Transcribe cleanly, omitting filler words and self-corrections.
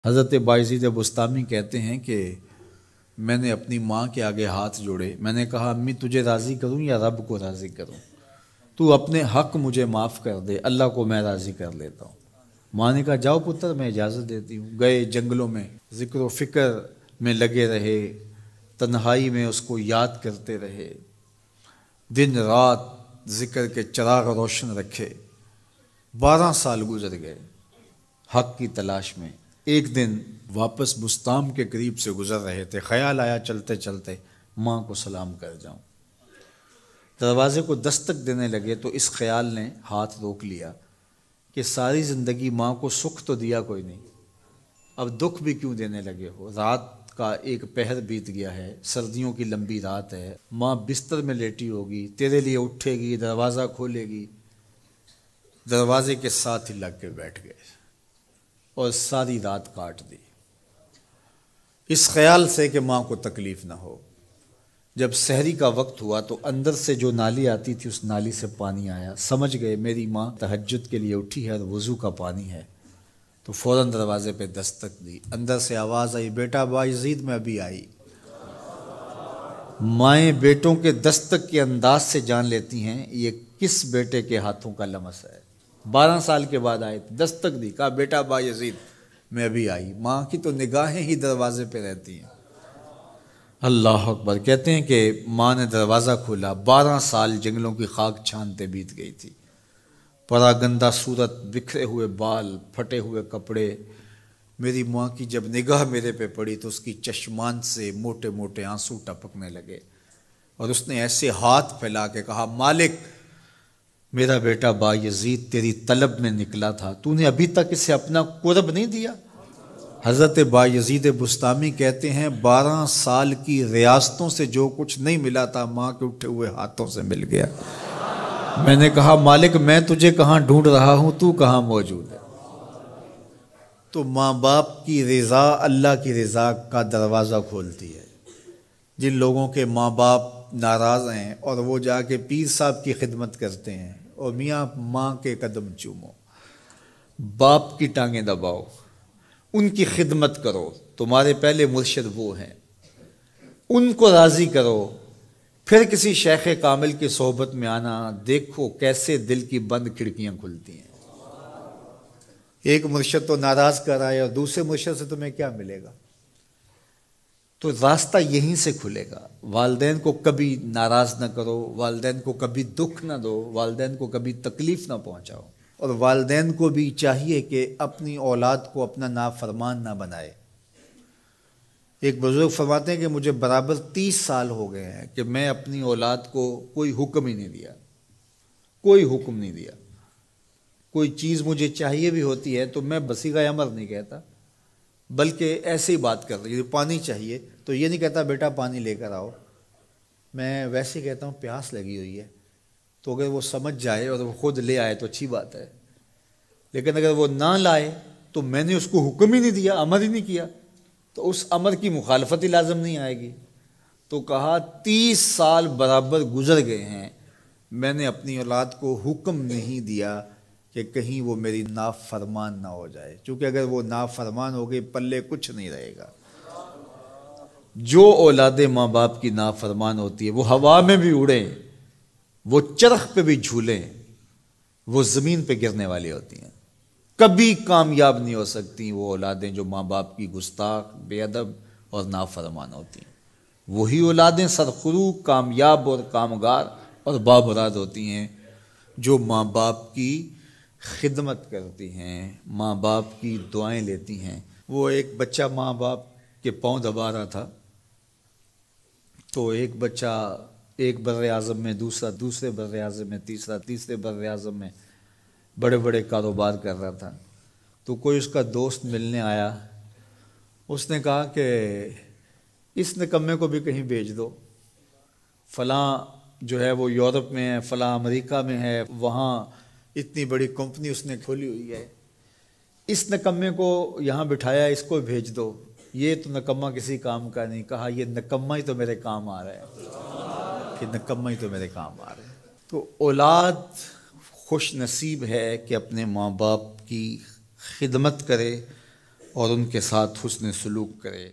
حضرت بایزید بستامی کہتے ہیں کہ میں نے اپنی ماں کے آگے ہاتھ جوڑے، میں نے کہا امی تجھے راضی کروں یا رب کو راضی کروں؟ تو اپنے حق مجھے معاف کر دے، اللہ کو میں راضی کر لیتا ہوں۔ ماں نے کہا جاؤ پتر میں اجازت دیتی ہوں۔ گئے جنگلوں میں ذکر و فکر میں لگے رہے، تنہائی میں اس کو یاد کرتے رہے، دن رات ذکر کے چراغ روشن رکھے۔ 12 سال گزر گئے حق کی تلاش میں۔ ایک دن واپس بستام کے قریب سے گزر رہے تھے، خیال آیا چلتے چلتے ماں کو سلام کر جاؤں۔ دروازے کو دستک دینے لگے تو اس خیال نے ہاتھ روک لیا کہ ساری زندگی ماں کو سکھ تو دیا کوئی نہیں، اب دکھ بھی کیوں دینے لگے ہو؟ رات کا ایک پہر بیت گیا ہے، سردیوں کی لمبی رات ہے، ماں بستر میں لیٹی ہوگی، تیرے لیے اٹھے گی، دروازہ کھولے گی۔ دروازے کے ساتھ ہی لگ کے بیٹھ گئے اور ساری رات کاٹ دی، اس خیال سے کہ ماں کو تکلیف نہ ہو۔ جب سحری کا وقت ہوا تو اندر سے جو نالی آتی تھی اس نالی سے پانی آیا، سمجھ گئے میری ماں تہجد کے لیے اٹھی ہے اور وضو کا پانی ہے، تو فوراً دروازے پہ دستک دی۔ اندر سے آواز آئی بیٹا بایزید میں ابھی آئی۔ مائیں بیٹوں کے دستک کے انداز سے جان لیتی ہیں یہ کس بیٹے کے ہاتھوں کا لمس ہے۔ 12 سال کے بعد آئے، دستک دی، کہا بیٹا بایزید میں ابھی آئی۔ ماں کی تو نگاہیں ہی دروازے پہ رہتی ہیں۔ اللہ اکبر۔ کہتے ہیں کہ ماں نے دروازہ کھولا، 12 سال جنگلوں کی خاک چھانتے بیت گئی تھی، پراگندہ صورت، بکھرے ہوئے بال، پھٹے ہوئے کپڑے۔ میری ماں کی جب نگاہ میرے پہ پڑی تو اس کی چشمان سے موٹے موٹے آنسو ٹپکنے لگے، اور اس نے ایسے ہاتھ پھیلا کے کہا مالک میرا بیٹا بایزید تیری طلب میں نکلا تھا، تو نے ابھی تک اسے اپنا قرب نہیں دیا۔ حضرت بایزید بستامی کہتے ہیں 12 سال کی ریاستوں سے جو کچھ نہیں ملا تھا ماں کے اٹھے ہوئے ہاتھوں سے مل گیا۔ میں نے کہا مالک میں تجھے کہاں ڈھونڈ رہا ہوں، تو کہاں موجود ہے؟ تو ماں باپ کی رضا اللہ کی رضا کا دروازہ کھولتی ہے۔ جن لوگوں کے ماں باپ ناراض ہیں اور وہ جا کے پیر صاحب کی خدمت کرتے ہیں، اور میاں ماں کے قدم چومو، باپ کی ٹانگیں دباؤ، ان کی خدمت کرو، تمہارے پہلے مرشد وہ ہیں، ان کو راضی کرو، پھر کسی شیخ کامل کی صحبت میں آنا، دیکھو کیسے دل کی بند کھڑکیاں کھلتی ہیں۔ ایک مرشد تو ناراض کر آئے اور دوسرے مرشد سے تمہیں کیا ملے گا؟ تو راستہ یہیں سے کھلے گا۔ والدین کو کبھی ناراض نہ کرو، والدین کو کبھی دکھ نہ دو، والدین کو کبھی تکلیف نہ پہنچاؤ، اور والدین کو بھی چاہیے کہ اپنی اولاد کو اپنا نافرمان نہ بنائے۔ ایک بزرگ فرماتے ہیں کہ مجھے برابر 30 سال ہو گئے ہیں کہ میں اپنی اولاد کو کوئی حکم ہی نہیں دیا، کوئی حکم نہیں دیا۔ کوئی چیز مجھے چاہیے بھی ہوتی ہے تو میں بصیغہ امر نہیں کہتا، بلکہ ایسے ہی بات کر رہی ہوں۔ پانی چاہیے تو یہ نہیں کہتا بیٹا پانی لے کر آؤ، میں ویسے ہی کہتا ہوں پیاس لگی ہوئی ہے، تو اگر وہ سمجھ جائے اور وہ خود لے آئے تو اچھی بات ہے، لیکن اگر وہ نہ لائے تو میں نے اس کو حکم ہی نہیں دیا، امر ہی نہیں کیا، تو اس امر کی مخالفت ہی لازم نہیں آئے گی۔ تو کہا 30 سال برابر گزر گئے ہیں، میں نے اپنی اولاد کو حکم نہیں دیا کہ کہیں وہ میری نافرمان نہ ہو جائے، چونکہ اگر وہ نافرمان ہو گئی پلے کچھ نہیں رہے گا۔ جو اولاد ماں باپ کی نافرمان ہوتی ہے وہ ہوا میں بھی اڑیں، وہ چرخ پہ بھی جھولیں، وہ زمین پہ گرنے والی ہوتی ہیں، کبھی کامیاب نہیں ہو سکتی وہ اولادیں جو ماں باپ کی گستاخ، بے ادب اور نافرمان ہوتی ہیں۔ وہی اولادیں سرخرو، کامیاب اور کامگار اور بامراد ہوتی ہیں جو ماں باپ کی خدمت کرتی ہیں، ماں باپ کی دعائیں لیتی ہیں۔ وہ ایک بچہ ماں باپ کے پاؤں دبا رہا تھا، تو ایک بچہ ایک بر اعظم میں، دوسرا دوسرے بر اعظم میں، تیسرا تیسرے بر اعظم میں بڑے بڑے کاروبار کر رہا تھا۔ تو کوئی اس کا دوست ملنے آیا، اس نے کہا کہ اس نکمے کو بھی کہیں بھیج دو، فلاں جو ہے وہ یورپ میں ہے، فلاں امریکہ میں ہے، وہاں اتنی بڑی کمپنی اس نے کھولی ہوئی ہے، اس نکمے کو یہاں بٹھایا، اس کو بھیج دو، یہ تو نکمہ کسی کام کا نہیں۔ کہا یہ نکمہ ہی تو میرے کام آ رہا ہے، کہ نکمہ ہی تو میرے کام آ رہا ہے۔ تو اولاد خوش نصیب ہے کہ اپنے ماں باپ کی خدمت کرے، اور ان کے ساتھ حسن سلوک کرے۔